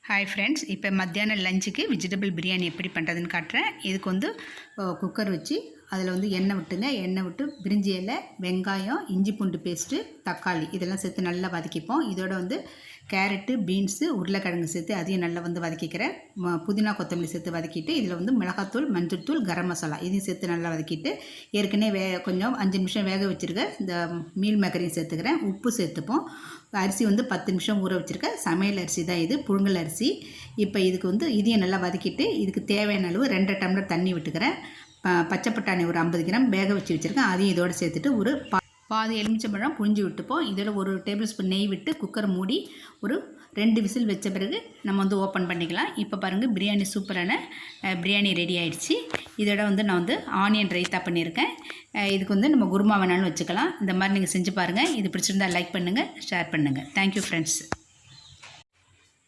Hi friends, இப்போ மத்தியான லஞ்சுக்கு வெஜிடபிள் பிரியாணி எப்படி பண்ணுறதுன்னு காட்டுறேன். இதுக்கு வந்து குக்கர் வச்சு அதில் வந்து எண்ணெய் விட்டுங்க. எண்ணெய் விட்டு பிரிஞ்சி இலை, வெங்காயம், இஞ்சி பூண்டு பேஸ்ட்டு, தக்காளி இதெல்லாம் சேர்த்து நல்லா வதக்கிப்போம். இதோட வந்து கேரட்டு, பீன்ஸு, உருளைக்கிழங்கு சேர்த்து அதையும் நல்லா வந்து வதக்கிக்கிறேன். புதினா, கொத்தமல்லி சேர்த்து வதக்கிட்டு இதில் வந்து மிளகாத்தூள், மஞ்சள் தூள், கரம் மசாலா இதையும் சேர்த்து நல்லா வதக்கிட்டு ஏற்கனவே கொஞ்சம் 5 நிமிஷம் வேக வச்சுருக்க இந்த மீல் மேக்கரையும் சேர்த்துக்கிறேன். உப்பு சேர்த்துப்போம். அரிசி வந்து 10 நிமிஷம் ஊற வச்சுருக்கேன். சமையல் அரிசி தான் இது, புழுங்கல் அரிசி. இப்போ இதுக்கு வந்து இதையும் நல்லா வதக்கிட்டு இதுக்கு தேவையான அளவு 2 டம்ளர் தண்ணி விட்டுக்கிறேன். பச்சை பட்டாணி ஒரு 50 கிராம் வேக வச்சு வச்சுருக்கேன். அதையும் இதோடு சேர்த்துட்டு ஒரு பாதி எலுமிச்சம்பழம் புழிஞ்சு விட்டுப்போம். இதோட ஒரு டேபிள் ஸ்பூன் நெய் விட்டு குக்கர் மூடி ஒரு 2 விசில் வச்ச பிறகு நம்ம வந்து ஓப்பன் பண்ணிக்கலாம். இப்போ பாருங்கள், பிரியாணி சூப்பரான பிரியாணி ரெடி ஆகிடுச்சு. இதோட வந்து நான் வந்து ஆனியன் ரைத்தா பண்ணியிருக்கேன். இதுக்கு வந்து நம்ம குருமா வேணாலும் வச்சுக்கலாம். இந்த மாதிரி நீங்கள் செஞ்சு பாருங்கள். இது பிடிச்சிருந்தால் லைக் பண்ணுங்கள், ஷேர் பண்ணுங்கள். Thank you friends.